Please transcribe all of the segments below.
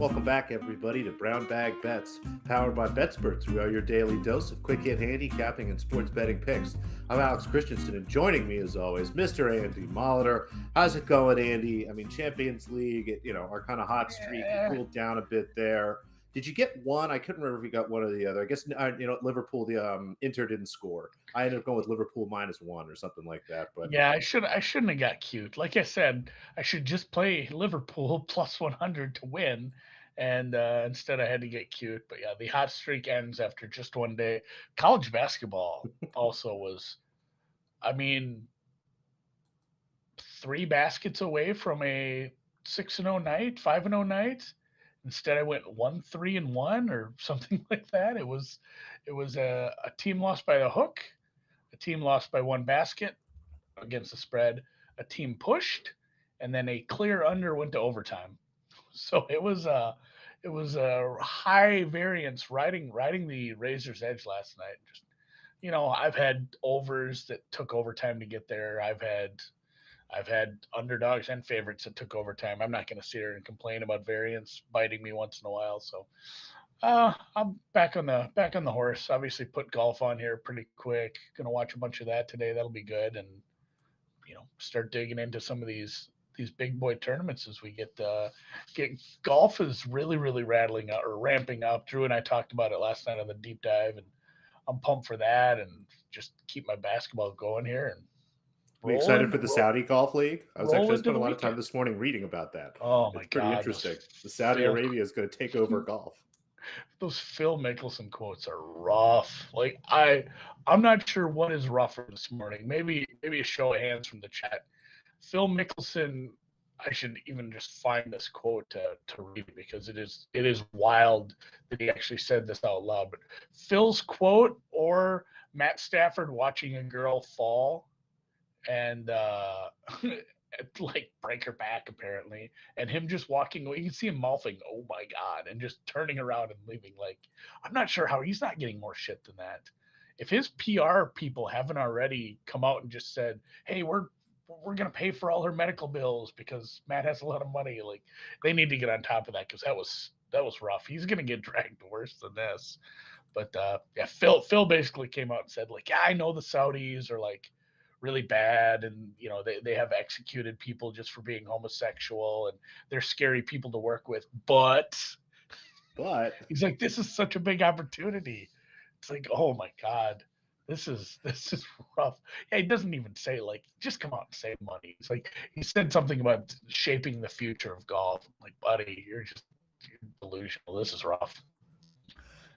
Welcome back, everybody, to Brown Bag Bets, powered by BetSperts. We are your daily dose of quick hit handicapping and sports betting picks. I'm Alex Christensen, and joining me, as always, Mr. Andy Molitor. How's it going, Andy? I mean, Champions League, our kind of hot streak cooled down a bit there. Did you get one? I couldn't remember if you got one or the other. I guess Liverpool, the Inter didn't score. I ended up going with Liverpool -1 or something like that. But Yeah, I shouldn't have got cute. Like I said, I should just play Liverpool plus 100 to win, and instead I had to get cute. But yeah, the hot streak ends after just one day. College basketball also was, I mean, 3 baskets away from a 6-0 night, 5-0 night. Instead, I went 1-3-1 or something like that. It was a team lost by the hook, a team lost by 1 basket against the spread, a team pushed, and then a clear under went to overtime. So it was a high variance riding the razor's edge last night. Just I've had overs that took overtime to get there. I've had underdogs and favorites that took overtime. I'm not going to sit here and complain about variance biting me once in a while. So I'm back on the horse. Obviously, put golf on here pretty quick. Going to watch a bunch of that today. That'll be good, and start digging into some of these big boy tournaments as we get golf is really rattling up or ramping up. Drew and I talked about it last night on the deep dive, and I'm pumped for that, and just keep my basketball going here and we roll excited into for the Saudi Golf League? I roll into spent the a lot of time weekend. this morning reading about that. Oh my It's pretty God, interesting. The Saudi Arabia is going to take over golf. those Phil Mickelson quotes are rough. Like I'm not sure what is rougher this morning. Maybe a show of hands from the chat. Phil Mickelson, I should even just find this quote to read because it is wild that he actually said this out loud. But Phil's quote or Matt Stafford watching a girl fall and like break her back apparently, and him just walking away. You can see him mouthing, "Oh my God," and just turning around and leaving. Like, I'm not sure how he's not getting more shit than that. If his PR people haven't already come out and just said, "Hey, we're gonna pay for all her medical bills because Matt has a lot of money," like they need to get on top of that because that was rough. He's gonna get dragged worse than this. But yeah, Phil basically came out and said like, "Yeah, I know the Saudis are like really bad, and they have executed people just for being homosexual, and they're scary people to work with, but." But He's like, "This is such a big opportunity." It's like, oh my God, this is rough. Yeah, he doesn't even say like, just come out and say money. It's like he said something about shaping the future of golf. I'm like, buddy, you're delusional. This is rough.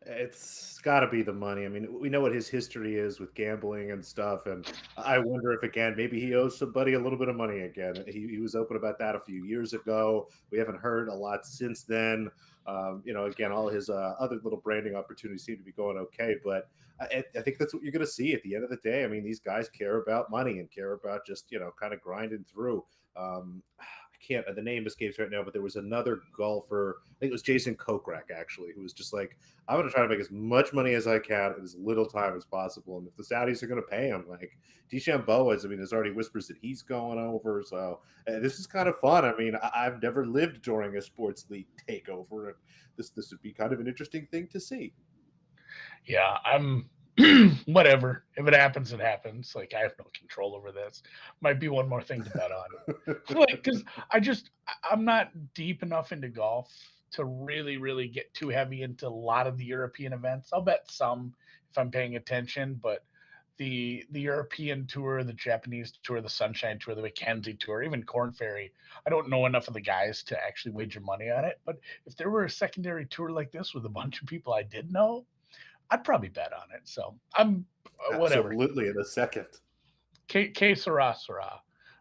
it's got to be the money. I mean, we know what his history is with gambling and stuff, and I wonder if again maybe he owes somebody a little bit of money again. He was open about that a few years ago. We haven't heard a lot since then. Again, all his other little branding opportunities seem to be going okay, but I think that's what you're going to see at the end of the day. I mean, these guys care about money and care about just kind of grinding through. I can't. The name escapes right now, but there was another golfer. I think it was Jason Kokrak actually, who was just like, "I'm going to try to make as much money as I can in as little time as possible, and if the Saudis are going to pay him, like DeChambeau is, I mean, there's already whispers that he's going over. So this is kind of fun. I mean, I've never lived during a sports league takeover, and this would be kind of an interesting thing to see. Yeah, I'm whatever. If it happens, it happens. Like I have no control over this. Might be one more thing to bet on. Like, because I'm not deep enough into golf to really get too heavy into a lot of the European events. I'll bet some if I'm paying attention, but the European tour, the Japanese tour, the Sunshine Tour, the Mackenzie Tour, even Corn Ferry, I don't know enough of the guys to actually wager money on it. But if there were a secondary tour like this with a bunch of people I did know, I'd probably bet on it. So I'm whatever. Absolutely, in a second. Que sera.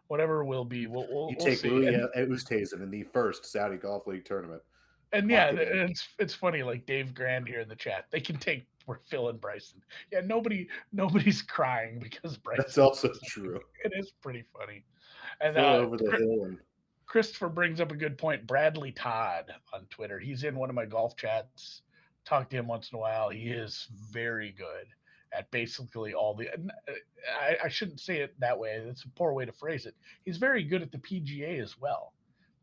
Whatever will be, we'll You we'll take see. Louis Oosthuizen in the first Saudi Golf League tournament. And yeah, Lock it in. it's funny. Like Dave Grand here in the chat, they can take for Phil and Bryson. Yeah, nobody's crying because That's Bryson. also true. It is pretty funny. And Phil over the hill and Christopher brings up a good point. Bradley Todd on Twitter. He's in one of my golf chats. Talk to him once in a while. He is very good at basically all the. I shouldn't say it that way. That's a poor way to phrase it. He's very good at the PGA as well.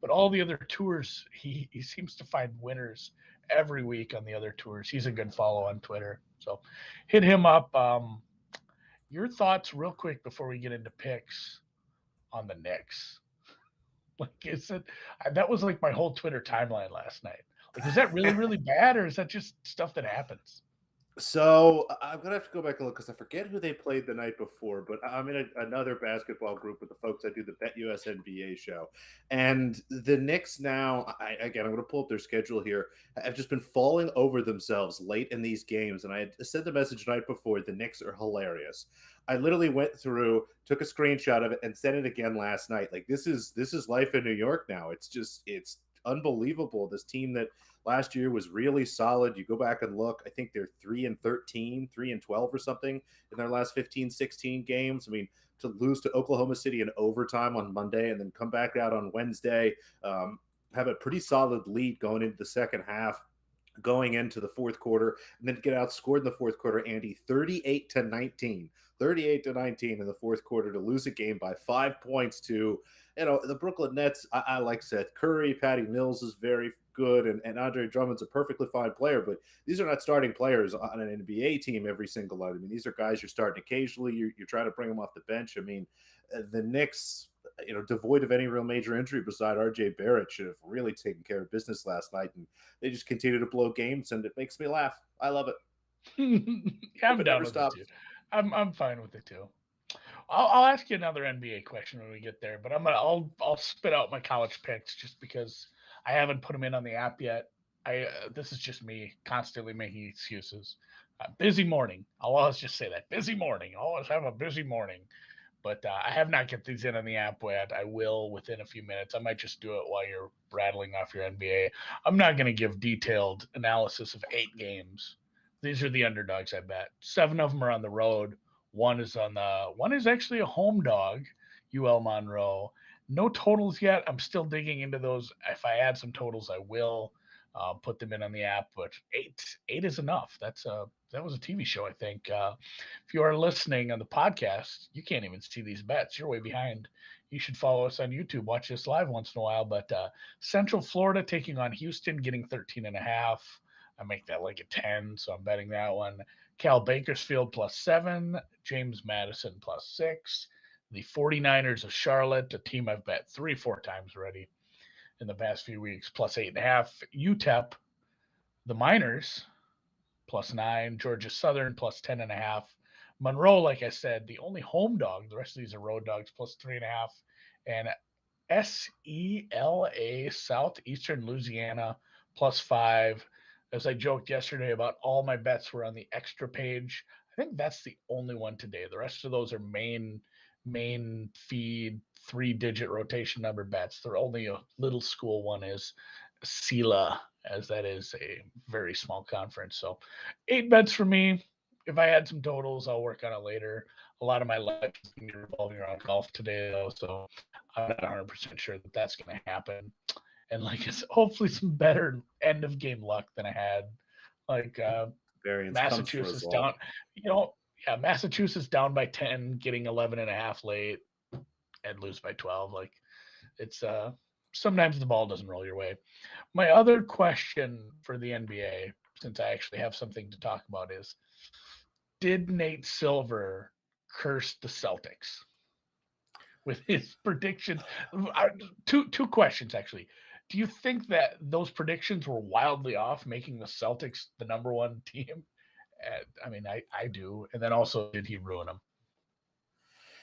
but all the other tours, he seems to find winners every week on the other tours. He's a good follow on Twitter, so hit him up. Your thoughts, real quick, before we get into picks on the Knicks. Like, is it that was like my whole Twitter timeline last night? Like, is that really really bad, or is that just stuff that happens? So I'm gonna have to go back and look because I forget who they played the night before. But I'm in another basketball group with the folks that do the Bet US NBA show, and the Knicks now. Again, I'm gonna pull up their schedule here. Have just been falling over themselves late in these games, and I had sent the message the night before. The Knicks are hilarious. I literally went through, took a screenshot of it, and sent it again last night. Like this is life in New York now. It's unbelievable. This team that last year was really solid. You go back and look, I think they're 3-13, 3-12 or something in their last 15, 16 games. I mean, to lose to Oklahoma City in overtime on Monday and then come back out on Wednesday, have a pretty solid lead going into the second half, going into the fourth quarter, and then get outscored in the fourth quarter, Andy, 38-19. 38-19 in the fourth quarter to lose a game by 5 points to, the Brooklyn Nets. I like Seth Curry. Patty Mills is very good, and Andre Drummond's a perfectly fine player, but these are not starting players on an NBA team every single night. I mean, these are guys you're starting occasionally. You're trying to bring them off the bench. I mean, the Knicks, devoid of any real major injury beside RJ Barrett, should have really taken care of business last night, and they just continue to blow games, and it makes me laugh. I love it. Yeah, Hope I'm it down never with it stops. too. I'm fine with it too. I'll ask you another NBA question when we get there, but I'll spit out my college picks just because I haven't put them in on the app yet. I This is just me constantly making excuses. Busy morning. I'll always just say that busy morning. Always have a busy morning. But I have not get these in on the app yet. I will within a few minutes. I might just do it while you're rattling off your NBA. I'm not going to give detailed analysis of 8 games. These are the underdogs. I bet 7 of them are on the road. One is actually a home dog, UL Monroe. No totals yet. I'm still digging into those. If I add some totals, I will put them in on the app. But eight is enough. That was a TV show, I think. If you are listening on the podcast, you can't even see these bets. You're way behind. You should follow us on YouTube. Watch this live once in a while. But Central Florida taking on Houston, getting 13.5. I make that like a 10, so I'm betting that one. Cal Bakersfield +7, James Madison +6. The 49ers of Charlotte, a team I've bet 3-4 times already in the past few weeks, +8.5. UTEP, the Miners, +9. Georgia Southern +10.5. Monroe, like I said, the only home dog. The rest of these are road dogs, +3.5. And SELA, Southeastern Louisiana, +5. As I joked yesterday about all my bets were on the extra page. I think that's the only one today. The rest of those are main feed 3-digit rotation number bets. The only a little school one is SELA, as that is a very small conference. So 8 bets for me. If I add some totals, I'll work on it later. A lot of my life is going to be revolving around golf today, though, so I'm not 100% sure that that's going to happen. And like, it's hopefully some better end of game luck than I had. Like Variance comes for us Massachusetts all. down, yeah, Massachusetts down by 10, getting 11.5 late, and lose by 12. Like, it's sometimes the ball doesn't roll your way. My other question for the NBA, since I actually have something to talk about, is did Nate Silver curse the Celtics with his predictions? Two questions actually. Do you think that those predictions were wildly off, making the Celtics the number one team? I mean, I do. And then also, did he ruin them?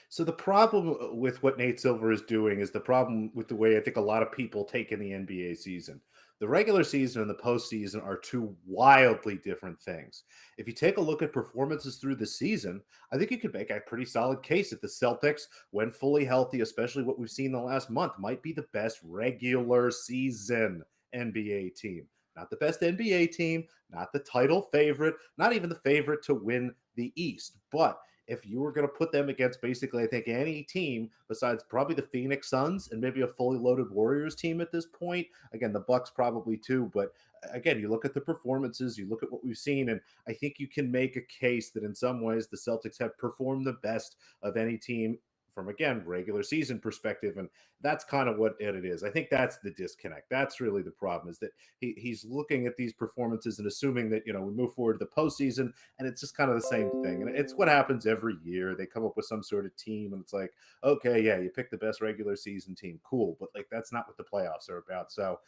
So the problem with what Nate Silver is doing is the problem with the way I think a lot of people take in the NBA season. The regular season and the postseason are two wildly different things. If you take a look at performances through the season, I think you could make a pretty solid case that the Celtics, when fully healthy, especially what we've seen the last month, might be the best regular season NBA team. Not the best NBA team, not the title favorite, not even the favorite to win the East, but if you were going to put them against basically, I think, any team besides probably the Phoenix Suns and maybe a fully loaded Warriors team at this point, again, the Bucks probably too. But again, you look at the performances, you look at what we've seen, and I think you can make a case that in some ways the Celtics have performed the best of any team from, again, regular season perspective. And that's kind of what it is. I think that's the disconnect. That's really the problem, is that he's looking at these performances and assuming that, we move forward to the postseason and it's just kind of the same thing. And it's what happens every year. They come up with some sort of team and it's like, okay, yeah, you pick the best regular season team. Cool. But like, that's not what the playoffs are about. So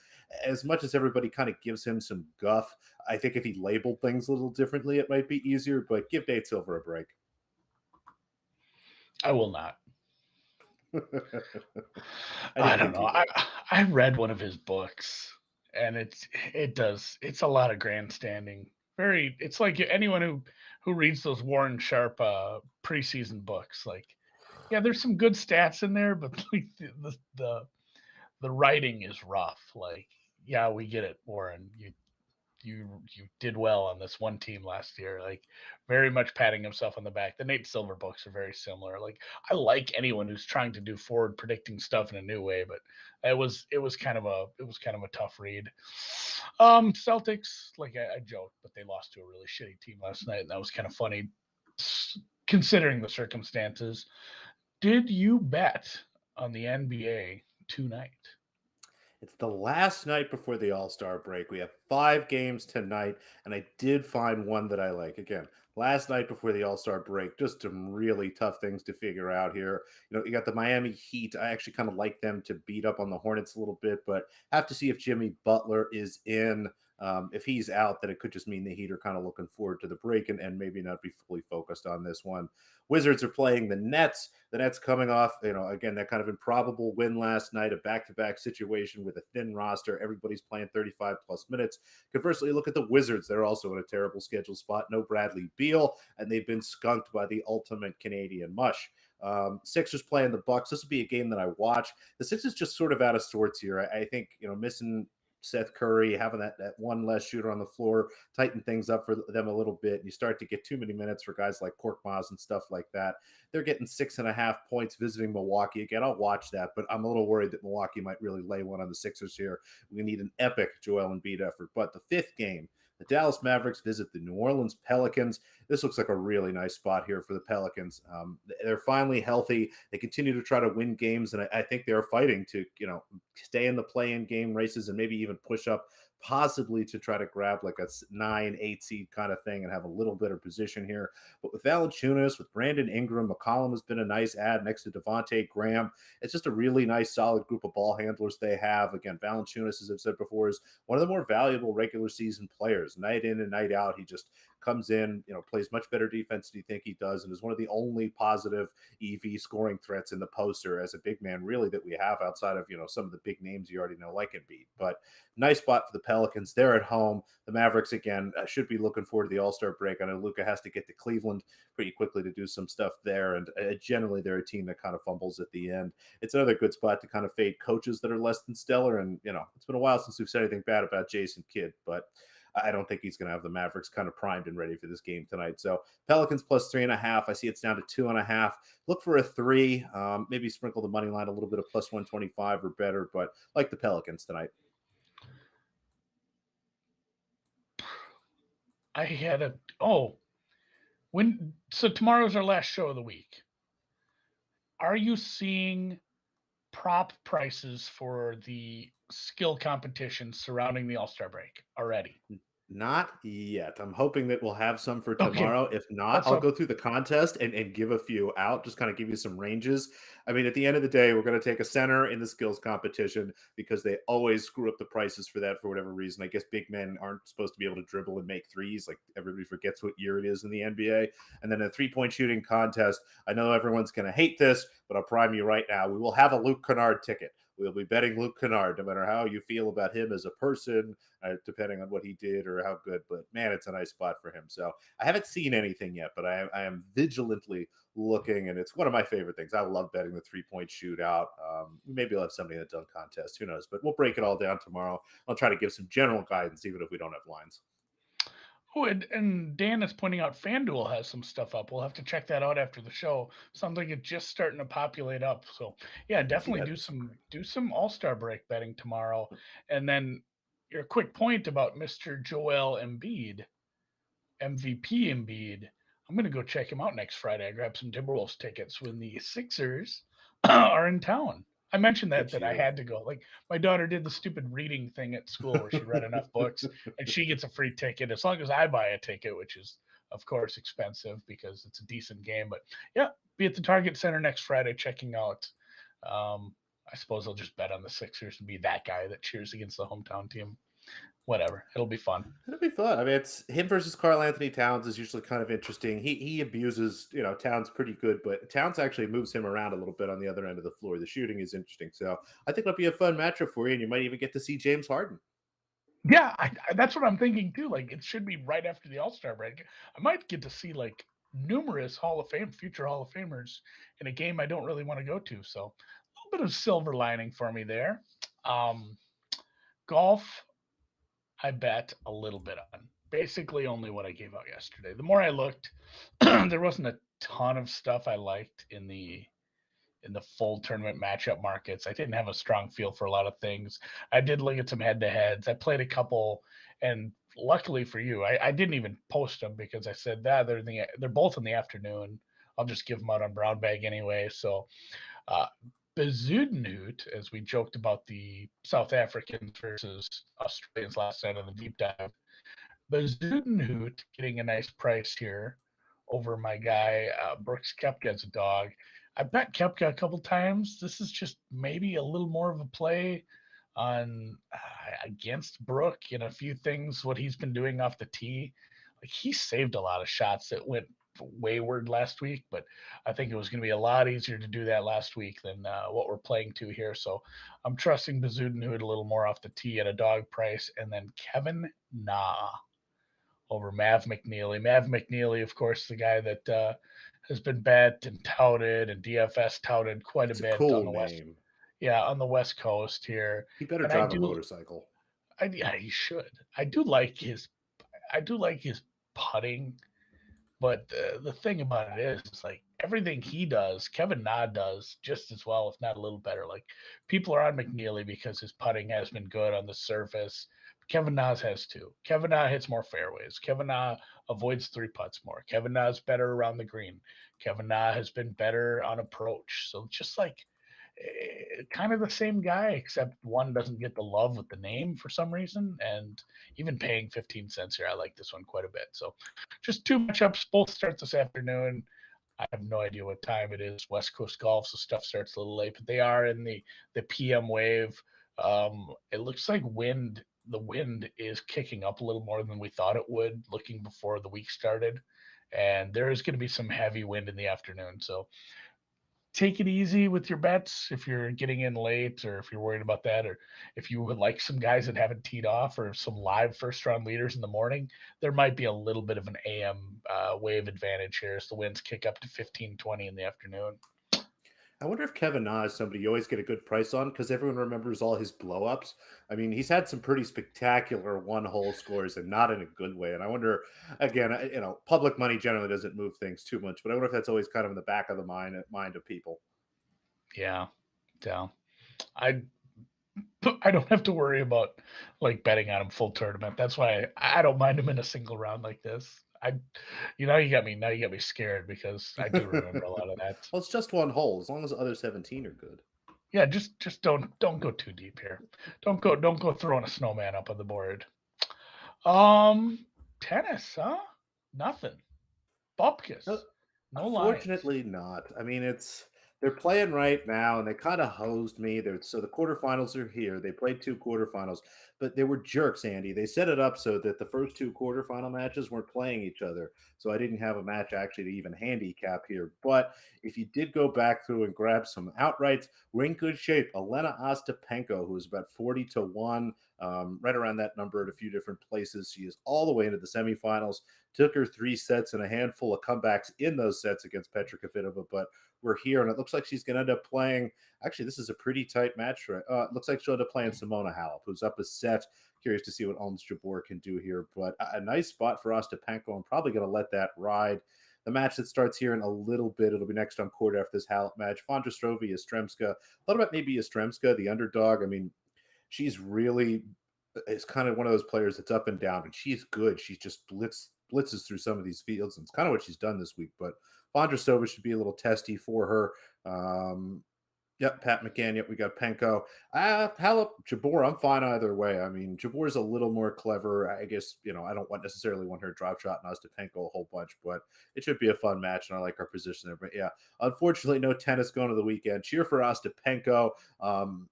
as much as everybody kind of gives him some guff, I think if he labeled things a little differently, it might be easier, but give Nate Silver a break. I will not. I I didn't don't think know. you I would. I read one of his books, and it's a lot of grandstanding. Very, it's like anyone who reads those Warren Sharp preseason books. Like, yeah, there's some good stats in there, but like the writing is rough. Like, yeah, we get it, Warren. You did well on this one team last year. Like, very much patting himself on the back. The Nate Silver books are very similar. Like, I like anyone who's trying to do forward predicting stuff in a new way, but it was kind of a tough read. Celtics, like I joked, but they lost to a really shitty team last night, and that was kind of funny considering the circumstances. Did you bet on the NBA tonight? It's the last night before the All Star break. We have 5 games tonight, and I did find one that I like. Again, last night before the All Star break, just some really tough things to figure out here. You got the Miami Heat. I actually kind of like them to beat up on the Hornets a little bit, but have to see if Jimmy Butler is in. If he's out, then it could just mean the Heat are kind of looking forward to the break and maybe not be fully focused on this one. Wizards are playing the Nets. The Nets coming off, again, that kind of improbable win last night, a back-to-back situation with a thin roster. Everybody's playing 35 plus minutes. Conversely, look at the Wizards. They're also in a terrible schedule spot. No Bradley Beal, and they've been skunked by the ultimate Canadian mush. Sixers playing the Bucks. This will be a game that I watch. The Sixers just sort of out of sorts here. I think missing Seth Curry, having that one less shooter on the floor, tighten things up for them a little bit. And you start to get too many minutes for guys like Korkmaz and stuff like that. They're getting 6.5 points visiting Milwaukee. Again, I'll watch that, but I'm a little worried that Milwaukee might really lay one on the Sixers here. We need an epic Joel Embiid effort. But the fifth game, the Dallas Mavericks visit the New Orleans Pelicans. This looks like a really nice spot here for the Pelicans. They're finally healthy. They continue to try to win games, and I think they're fighting to, stay in the play-in game races and maybe even push up possibly to try to grab like a 9, 8 seed kind of thing and have a little better position here. But with Valanciunas, with Brandon Ingram, McCollum has been a nice add next to Devontae Graham. It's just a really nice, solid group of ball handlers they have. Again, Valanciunas, as I've said before, is one of the more valuable regular season players. Night in and night out, he just comes in, plays much better defense than you think he does, and is one of the only positive EV scoring threats in the poster as a big man, really, that we have outside of, some of the big names you already know, like Embiid. But nice spot for the Pelicans. They're at home. The Mavericks, again, should be looking forward to the All-Star break. I know Luka has to get to Cleveland pretty quickly to do some stuff there, and generally they're a team that kind of fumbles at the end. It's another good spot to kind of fade coaches that are less than stellar, and, it's been a while since we've said anything bad about Jason Kidd, but I don't think he's going to have the Mavericks kind of primed and ready for this game tonight. So Pelicans plus 3.5. I see it's down to 2.5. Look for a 3. Maybe sprinkle the money line a little bit of plus 125 or better, but like the Pelicans tonight. I had a so tomorrow's our last show of the week. Are you seeing prop prices for the skill competition surrounding the All-Star break already? Not yet. I'm hoping that we'll have some for Okay, tomorrow. If not, that's I'll up. go through the contest and give a few out, just kind of give you some ranges. I mean, at the end of the day, we're going to take a center in the skills competition because they always screw up the prices for that for whatever reason. I guess big men aren't supposed to be able to dribble and make threes. Like everybody forgets what year it is in the NBA. And then a 3-point shooting contest. I know everyone's going to hate this, but I'll prime you right now. We will have a Luke Kennard ticket. We'll be betting Luke Kennard, no matter how you feel about him as a person, depending on what he did or how good. But man, it's a nice spot for him. So I haven't seen anything yet, but I am vigilantly looking, and it's one of my favorite things. I love betting the 3-point shootout. Maybe I'll have somebody in the dunk contest. Who knows? But we'll break it all down tomorrow. I'll try to give some general guidance, even if we don't have lines. Oh, and Dan is pointing out FanDuel has some stuff up. We'll have to check that out after the show. Sounds like it's just starting to populate up. So yeah, I see definitely that do this some morning. do some All-Star break betting tomorrow. And then your quick point about Mr. Joel Embiid, MVP Embiid. I'm gonna go check him out next Friday. I grabbed some Timberwolves tickets when the Sixers are in town. I mentioned Good that I you. had to go. Like my daughter did the stupid reading thing at school where she read enough books and she gets a free ticket as long as I buy a ticket, which is of course expensive because it's a decent game. But yeah, be at the Target Center next Friday checking out. Um, I suppose I'll just bet on the Sixers and be that guy that cheers against the hometown team. Whatever, it'll be fun. It'll be fun. I mean, it's him versus Carl Anthony Towns is usually kind of interesting. He abuses, Towns pretty good, but Towns actually moves him around a little bit on the other end of the floor. The shooting is interesting. So I think it'll be a fun matchup for you, and you might even get to see James Harden. Yeah, that's what I'm thinking too. Like it should be right after the All Star break. I might get to see like numerous future Hall of Famers in a game I don't really want to go to. So a little bit of silver lining for me there. Um, Golf, I bet a little bit on. Basically, only what I gave out yesterday. The more I looked, there wasn't a ton of stuff I liked in the full tournament matchup markets. I didn't have a strong feel for a lot of things. I did look at some head to heads. I played a couple, and luckily for you, I didn't even post them because I said that they're both in the afternoon. I'll just give them out on Brown Bag anyway. So, uh, Bezuidenhout, as we joked about the South Africans versus Australians last night on the deep dive, Bezuidenhout getting a nice price here over my guy Brooks Koepka as a dog. I bet Koepka a couple times. This is just maybe a little more of a play on against Brook in a few things. What he's been doing off the tee, like he saved a lot of shots that went wayward last week, but I think it was going to be a lot easier to do that last week than what we're playing to here. So I'm trusting Bezuidenhout a little more off the tee at a dog price, and then Kevin Na over Mav McNeely. Mav McNeely, of course, the guy that has been bet and touted and DFS touted quite a It's a bit on cool the west. name. Yeah, on the West Coast here, He better and I drive a do. motorcycle. Yeah, he should. I do like his. I do like his putting, but the thing about it is like everything he does, Kevin Na does just as well, if not a little better. Like people are on McNeely because his putting has been good on the surface. Kevin Na's has too. Kevin Na hits more fairways. Kevin Na avoids three putts more. Kevin Na's better around the green. Kevin Na has been better on approach. So just like kind of the same guy, except one doesn't get the love with the name for some reason. And even paying 15 cents here, I like this one quite a bit. So just two matchups, both start this afternoon. I have no idea what time it is. West Coast golf, so stuff starts a little late, but they are in the PM wave. It looks like the wind is kicking up a little more than we thought it would looking before the week started. And there is going to be some heavy wind in the afternoon. So take it easy with your bets if you're getting in late or if you're worried about that, or if you would like some guys that haven't teed off or some live first round leaders in the morning. There might be a little bit of an AM wave advantage here as the winds kick up to 15, 20 in the afternoon. I wonder if Kevin Na is somebody you always get a good price on because everyone remembers all his blowups. I mean, he's had some pretty spectacular one-hole scores, and not in a good way. And I wonder, again, public money generally doesn't move things too much, but I wonder if that's always kind of in the back of the mind of people. Yeah, yeah. I I don't have to worry about like betting on him full tournament. That's why I don't mind him in a single round like this. You got me scared because I do remember a lot of that. Well, it's just one hole, as long as the other 17 are good. Yeah, just don't go too deep here. Don't go throwing a snowman up on the board. Um, Tennis, huh? Nothing. No, Bupkis. No lines. unfortunately not. I mean, they're playing right now, and they kind of hosed me. So the quarterfinals are here. They played two quarterfinals, but they were jerks, Andy. They set it up so that the first two quarterfinal matches weren't playing each other. So I didn't have a match actually to even handicap here. But if you did go back through and grab some outrights, we're in good shape. Elena Ostapenko, who is about 40 to 1, right around that number at a few different places. She is all the way into the semifinals. Took her 3 sets and a handful of comebacks in those sets against Petra Kvitova, but we're here, and it looks like she's going to end up playing. Actually, this is a pretty tight match. Right? It looks like she'll end up playing Simona Halep, who's up a set. Curious to see what Ons Jabeur can do here, but a nice spot for Ostapenko. I'm probably going to let that ride. The match that starts here in a little bit, it'll be next on court after this Halep match. Fondrastrovi, Yastremska. Thought about maybe Yastremska, the underdog. I mean, she's really is kind of one of those players that's up and down, and she's good. She's just blitzes through some of these fields, and it's kind of what she's done this week. But Vondrasova should be a little testy for her. Yep, Pat McCann. Yep, we got Penko. Halep, Jabor. I'm fine either way. I mean, Jabor's a little more clever. I guess I don't necessarily want her drop shot and Ostapenko a whole bunch, but it should be a fun match, and I like our position there. But yeah, unfortunately, no tennis going to the weekend. Cheer for Ostapenko.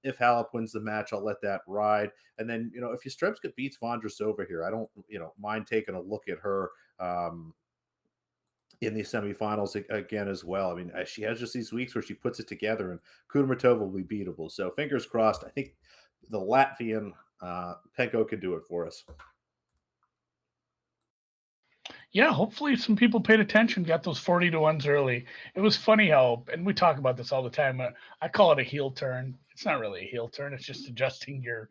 If Halep wins the match, I'll let that ride. And then if Yastrzemska beats Vondrasova here, I don't mind taking a look at her. In the semifinals again as well. I mean, she has just these weeks where she puts it together, and Kudermetova will be beatable. So fingers crossed. I think the Latvian Penko can do it for us. Yeah, hopefully some people paid attention, got those 40 to ones early. It was funny how, and we talk about this all the time. I call it a heel turn. It's not really a heel turn. It's just adjusting your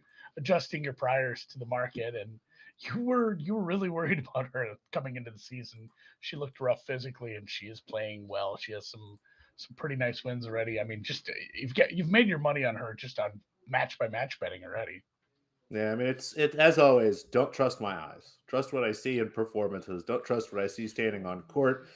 priors to the market. And you were really worried about her coming into the season. She looked rough physically, and she is playing well. She has some pretty nice wins already. I mean, just you've made your money on her just on match by match betting already. Yeah, I mean, it as always. Don't trust my eyes. Trust what I see in performances. Don't trust what I see standing on court.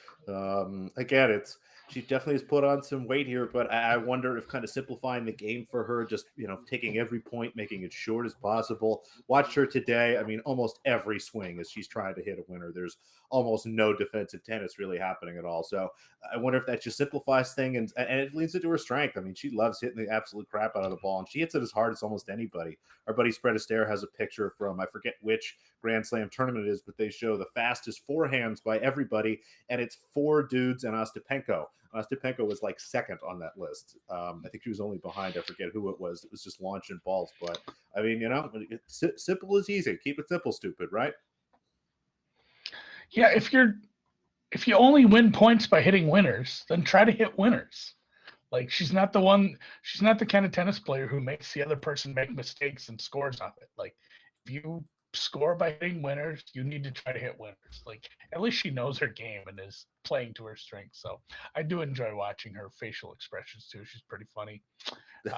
Again, she definitely has put on some weight here, but I wonder if kind of simplifying the game for her, just taking every point, making it short as possible. Watch her today. I mean, almost every swing as she's trying to hit a winner. There's almost no defensive tennis really happening at all. So I wonder if that just simplifies thing and it leads into her strength. I mean, she loves hitting the absolute crap out of the ball, and she hits it as hard as almost anybody. Our buddy Spread Astaire has a picture from I forget which Grand Slam tournament it is, but they show the fastest forehands by everybody, and it's four dudes and Ostapenko. Ostapenko was like second on that list. I think she was only behind. I forget who it was. It was just launching balls, but I mean, it's simple is easy. Keep it simple, stupid, right? Yeah, if you only win points by hitting winners, then try to hit winners. Like she's not the kind of tennis player who makes the other person make mistakes and scores off it. Like if you score by hitting winners, you need to try to hit winners. Like at least she knows her game and is playing to her strengths. So I do enjoy watching her facial expressions too. She's pretty funny.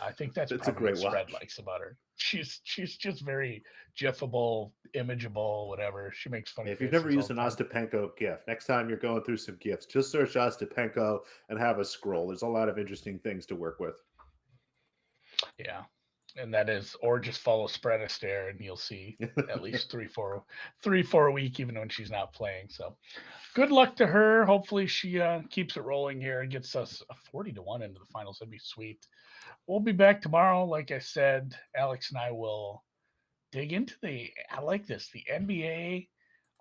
I think that's It's a probably great what Spread watch. likes about her. She's just very gifable, imageable, whatever. She makes funny If you've never faces all used the an time. Ostapenko GIF, next time you're going through some GIFs, just search Ostapenko and have a scroll. There's a lot of interesting things to work with. Yeah. And that is, or just follow Spread Astaire and you'll see at least three, four a week, even when she's not playing. So good luck to her. Hopefully she keeps it rolling here and gets us a 40 to 1 into the finals. That'd be sweet. We'll be back tomorrow. Like I said, Alex and I will dig into I like this, the NBA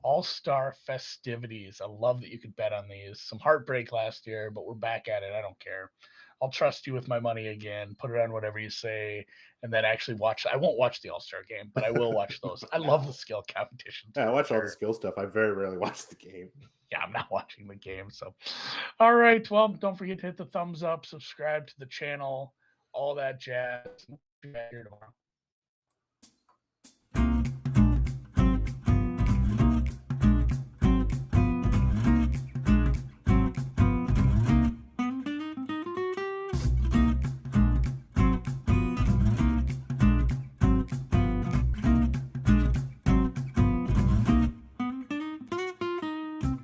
All-Star festivities. I love that you could bet on these. Some heartbreak last year, but we're back at it. I don't care. I'll trust you with my money again. Put it on whatever you say, and then actually watch. I won't watch the All-Star game, but I will watch those. I love the No. skill competitions Yeah, I for watch all the sure. skill stuff. I very rarely watch the game. Yeah, I'm not watching the game. So, all right. Well, don't forget to hit the thumbs up, subscribe to the channel, all that jazz. Here tomorrow.